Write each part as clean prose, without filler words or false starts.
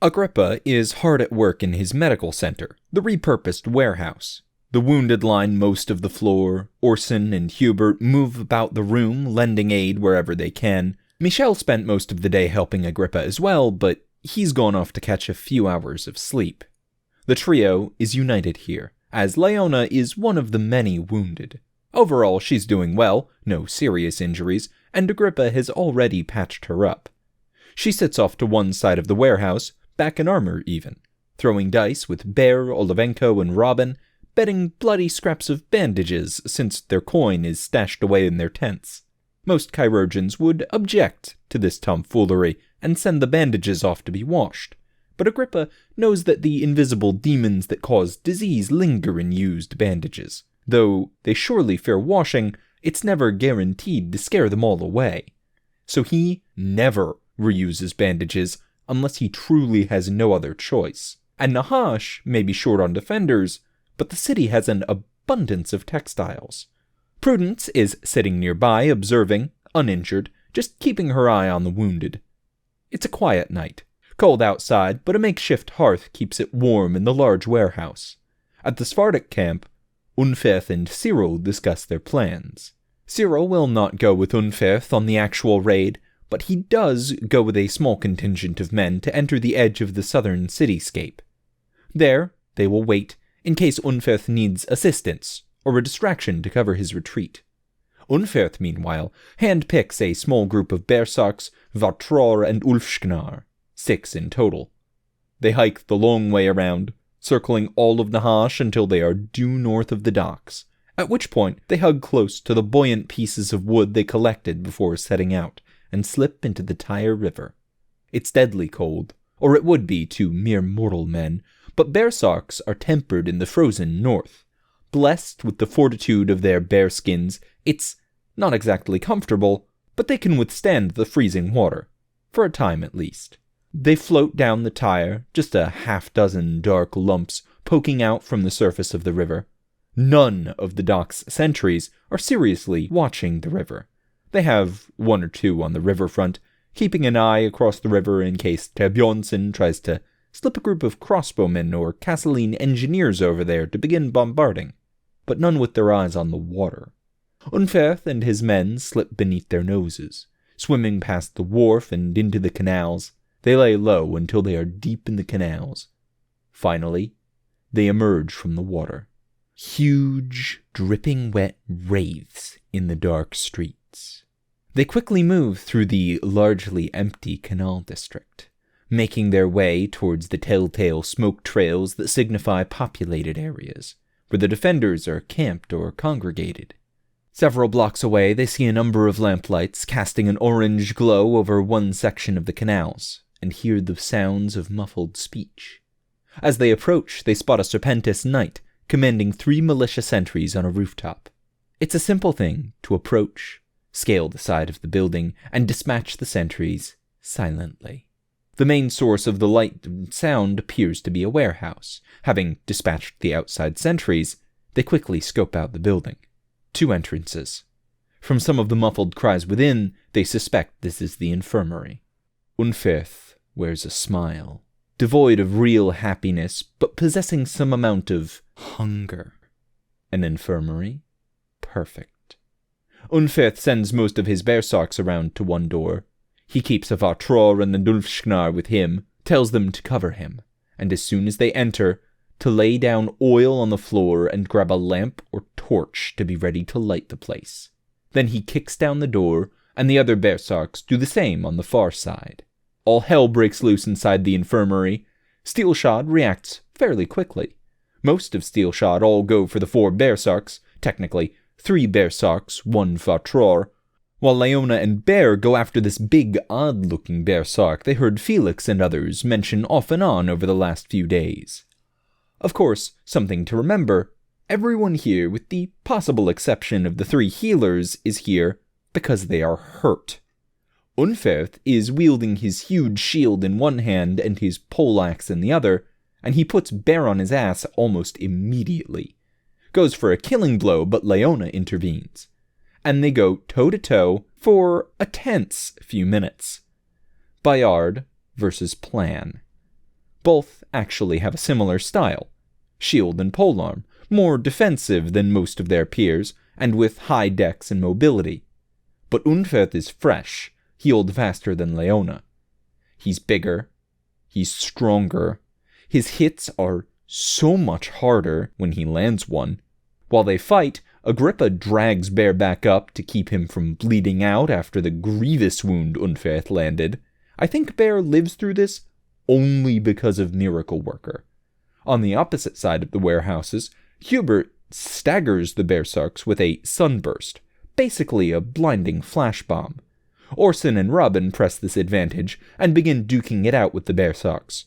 Agrippa is hard at work in his medical center, the repurposed warehouse. The wounded line most of the floor. Orson and Hubert move about the room, lending aid wherever they can. Michel spent most of the day helping Agrippa as well, but he's gone off to catch a few hours of sleep. The trio is united here, as Leona is one of the many wounded. Overall, she's doing well, no serious injuries, and Agrippa has already patched her up. She sits off to one side of the warehouse, back in armor even, throwing dice with Bear, Olivenko, and Robin, betting bloody scraps of bandages since their coin is stashed away in their tents. Most chirurgeons would object to this tomfoolery and send the bandages off to be washed, but Agrippa knows that the invisible demons that cause disease linger in used bandages. Though they surely fear washing, it's never guaranteed to scare them all away. So he never reuses bandages unless he truly has no other choice. And Nahash may be short on defenders, but the city has an abundance of textiles. Prudence is sitting nearby, observing, uninjured, just keeping her eye on the wounded. It's a quiet night. Cold outside, but a makeshift hearth keeps it warm in the large warehouse. At the Svardic camp, Unferth and Cyril discuss their plans. Cyril will not go with Unferth on the actual raid, but he does go with a small contingent of men to enter the edge of the southern cityscape. There, they will wait in case Unferth needs assistance or a distraction to cover his retreat. Unferth, meanwhile, handpicks a small group of Bersarks, Vartror, and Ulfsknar, 6 in total. They hike the long way around, circling all of Nahash until they are due north of the docks, at which point they hug close to the buoyant pieces of wood they collected before setting out, and slip into the Tyre River. It's deadly cold, or it would be to mere mortal men, but Bersarks are tempered in the frozen north. Blessed with the fortitude of their bearskins, it's not exactly comfortable, but they can withstand the freezing water, for a time at least. They float down the Tyre, just a half-dozen dark lumps poking out from the surface of the river. None of the dock's sentries are seriously watching the river. They have 1 or 2 on the riverfront, keeping an eye across the river in case Terbjornsson tries to slip a group of crossbowmen or Kasseline engineers over there to begin bombarding, but none with their eyes on the water. Unferth and his men slip beneath their noses, swimming past the wharf and into the canals. They lay low until they are deep in the canals. Finally, they emerge from the water. Huge, dripping wet wraiths in the dark streets. They quickly move through the largely empty canal district, making their way towards the telltale smoke trails that signify populated areas, where the defenders are camped or congregated. Several blocks away, they see a number of lamplights casting an orange glow over one section of the canals, and hear the sounds of muffled speech. As they approach, they spot a Serpentis knight commanding 3 militia sentries on a rooftop. It's a simple thing to approach, scale the side of the building, and dispatch the sentries silently. The main source of the light and sound appears to be a warehouse. Having dispatched the outside sentries, they quickly scope out the building. 2 entrances. From some of the muffled cries within, they suspect this is the infirmary. Unferth wears a smile, devoid of real happiness, but possessing some amount of hunger. An infirmary? Perfect. Unferth sends most of his Bersarks around to one door. He keeps a Vartror and the Ulfsknar with him, tells them to cover him, and as soon as they enter, to lay down oil on the floor and grab a lamp or torch to be ready to light the place. Then he kicks down the door, and the other Bersarks do the same on the far side. All hell breaks loose inside the infirmary. Steelshod reacts fairly quickly. Most of Steelshod all go for the 4 Bersarks, technically 3 Bersarks, 1 Vartror, while Leona and Bear go after this big, odd-looking Bersark they heard Felix and others mention off and on over the last few days. Of course, something to remember, everyone here, with the possible exception of the 3 healers, is here because they are hurt. Unferth is wielding his huge shield in one hand and his poleaxe in the other, and he puts Bear on his ass almost immediately. Goes for a killing blow, but Leona intervenes, and they go toe-to-toe for a tense few minutes. Bayard versus plan. Both actually have a similar style. Shield and polearm, more defensive than most of their peers, and with high dex and mobility. But Unferth is fresh, healed faster than Leona. He's bigger, he's stronger, his hits are so much harder when he lands one. While they fight, Agrippa drags Bear back up to keep him from bleeding out after the grievous wound Unferth landed. I think Bear lives through this only because of Miracle Worker. On the opposite side of the warehouses, Hubert staggers the Berserks with a sunburst, basically a blinding flash bomb. Orson and Robin press this advantage and begin duking it out with the Berserks.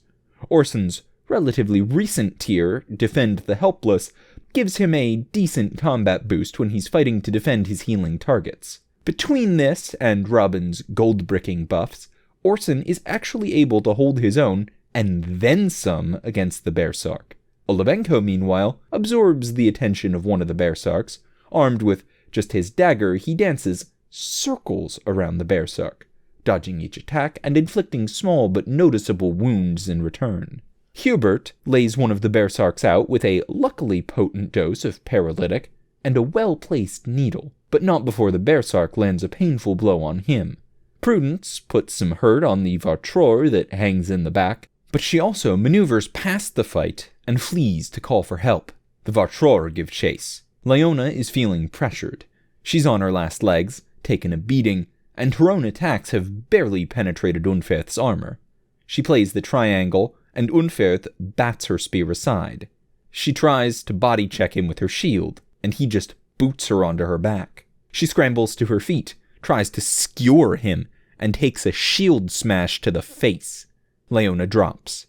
Orson's relatively recent tier, Defend the Helpless, gives him a decent combat boost when he's fighting to defend his healing targets. Between this and Robin's gold-bricking buffs, Orson is actually able to hold his own, and then some, against the Berserk. Olivenko, meanwhile, absorbs the attention of one of the Berserks. Armed with just his dagger, he dances circles around the Berserk, dodging each attack and inflicting small but noticeable wounds in return. Hubert lays one of the Berserks out with a luckily potent dose of paralytic and a well-placed needle, but not before the Berserk lands a painful blow on him. Prudence puts some hurt on the Vartror that hangs in the back, but she also maneuvers past the fight and flees to call for help. The Vartror give chase. Leona is feeling pressured. She's on her last legs, taken a beating, and her own attacks have barely penetrated Unferth's armor. She plays the triangle, and Unferth bats her spear aside. She tries to body check him with her shield, and he just boots her onto her back. She scrambles to her feet, tries to skewer him, and takes a shield smash to the face. Leona drops,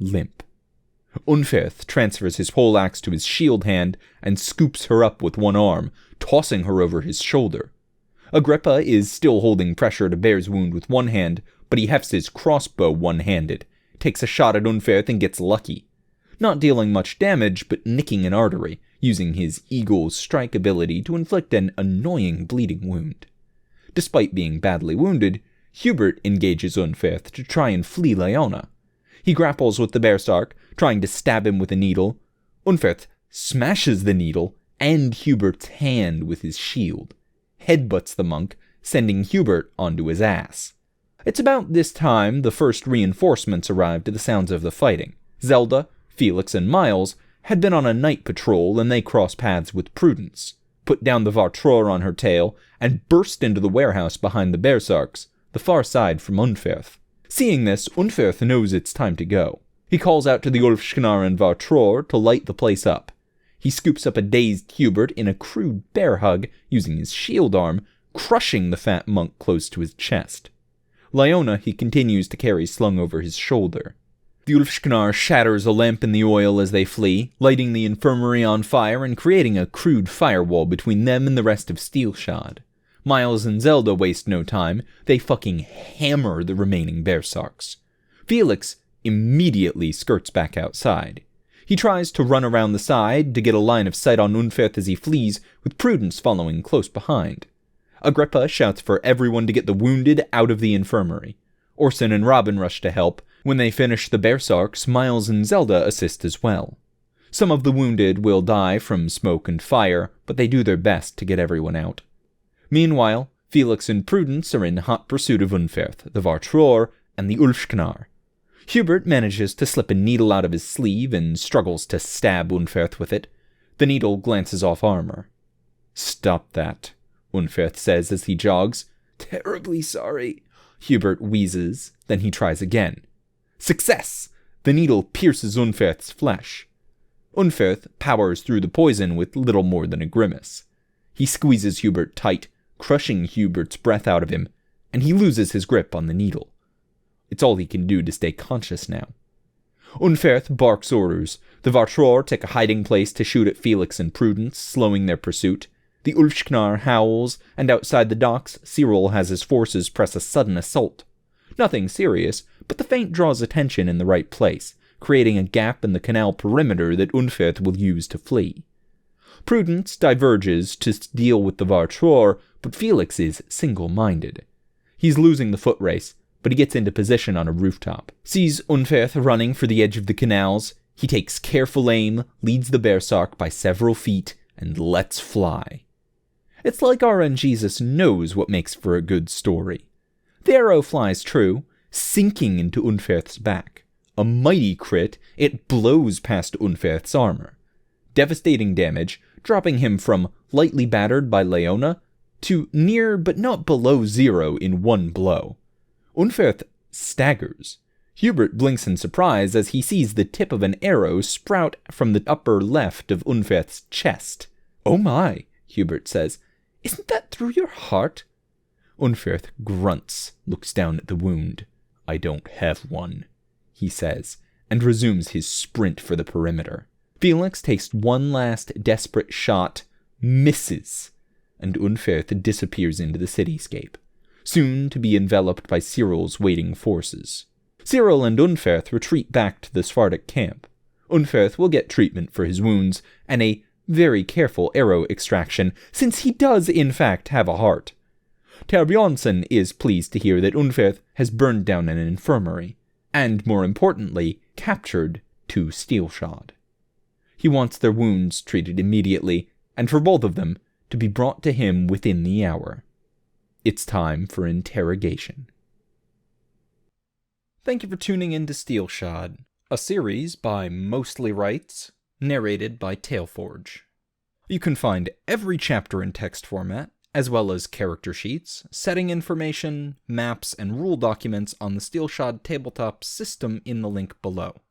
limp. Unferth transfers his poleaxe to his shield hand and scoops her up with one arm, tossing her over his shoulder. Agrippa is still holding pressure to Bear's wound with one hand, but he hefts his crossbow one-handed, takes a shot at Unferth and gets lucky. Not dealing much damage, but nicking an artery, using his Eagle's strike ability to inflict an annoying bleeding wound. Despite being badly wounded, Hubert engages Unferth to try and flee Leona. He grapples with the Berserk, trying to stab him with a needle. Unferth smashes the needle and Hubert's hand with his shield, headbutts the monk, sending Hubert onto his ass. It's about this time the first reinforcements arrive to the sounds of the fighting. Zelda, Felix, and Miles had been on a night patrol and they cross paths with Prudence, put down the Vartror on her tail, and burst into the warehouse behind the Berserks, the far side from Unferth. Seeing this, Unferth knows it's time to go. He calls out to the Ulfsknar and Vartror to light the place up. He scoops up a dazed Hubert in a crude bear hug using his shield arm, crushing the fat monk close to his chest. Leona he continues to carry slung over his shoulder. The Ulfsknar shatters a lamp in the oil as they flee, lighting the infirmary on fire and creating a crude firewall between them and the rest of Steelshod. Miles and Zelda waste no time, they fucking hammer the remaining Berserks. Felix immediately skirts back outside. He tries to run around the side to get a line of sight on Unferth as he flees, with Prudence following close behind. Agrippa shouts for everyone to get the wounded out of the infirmary. Orson and Robin rush to help. When they finish the Berserks, Miles and Zelda assist as well. Some of the wounded will die from smoke and fire, but they do their best to get everyone out. Meanwhile, Felix and Prudence are in hot pursuit of Unferth, the Vartror, and the Ulfsknar. Hubert manages to slip a needle out of his sleeve and struggles to stab Unferth with it. The needle glances off armor. "Stop that," Unferth says as he jogs. "Terribly sorry," Hubert wheezes, then he tries again. Success! The needle pierces Unferth's flesh. Unferth powers through the poison with little more than a grimace. He squeezes Hubert tight, crushing Hubert's breath out of him, and he loses his grip on the needle. It's all he can do to stay conscious now. Unferth barks orders. The Vartror take a hiding place to shoot at Felix and Prudence, slowing their pursuit. The Ulfsknar howls, and outside the docks, Cyril has his forces press a sudden assault. Nothing serious, but the feint draws attention in the right place, creating a gap in the canal perimeter that Unferth will use to flee. Prudence diverges to deal with the Vartror, but Felix is single-minded. He's losing the foot race, but but he gets into position on a rooftop. Sees Unferth running for the edge of the canals. He takes careful aim, leads the Bearsark by several feet, and lets fly. It's like RNGesus knows what makes for a good story. The arrow flies true, sinking into Unferth's back. A mighty crit, it blows past Unferth's armor. Devastating damage, dropping him from lightly battered by Leona to near but not below 0 in one blow. Unferth staggers. Hubert blinks in surprise as he sees the tip of an arrow sprout from the upper left of Unferth's chest. "Oh my," Hubert says. "Isn't that through your heart?" Unferth grunts, looks down at the wound. "I don't have one," he says, and resumes his sprint for the perimeter. Felix takes one last desperate shot, misses, and Unferth disappears into the cityscape, soon to be enveloped by Cyril's waiting forces. Cyril and Unferth retreat back to the Svardic camp. Unferth will get treatment for his wounds and a very careful arrow extraction, since he does in fact have a heart. Terbjornsson is pleased to hear that Unferth has burned down an infirmary, and more importantly, captured 2 Steelshod. He wants their wounds treated immediately, and for both of them to be brought to him within the hour. It's time for interrogation. Thank you for tuning in to Steelshod, a series by Mostly Rights, narrated by Tailforge. You can find every chapter in text format, as well as character sheets, setting information, maps, and rule documents on the Steelshod tabletop system in the link below.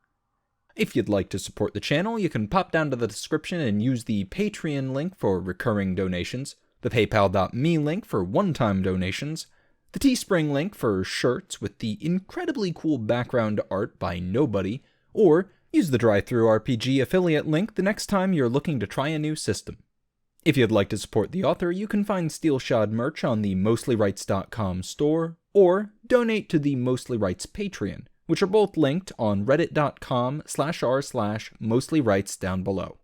If you'd like to support the channel, you can pop down to the description and use the Patreon link for recurring donations, the paypal.me link for one-time donations, the Teespring link for shirts with the incredibly cool background art by Nobody, or use the DriveThruRPG affiliate link the next time you're looking to try a new system. If you'd like to support the author, you can find Steelshod merch on the mostlyrights.com store, or donate to the Mostly Rights Patreon, which are both linked on reddit.com/r/mostlyrights down below.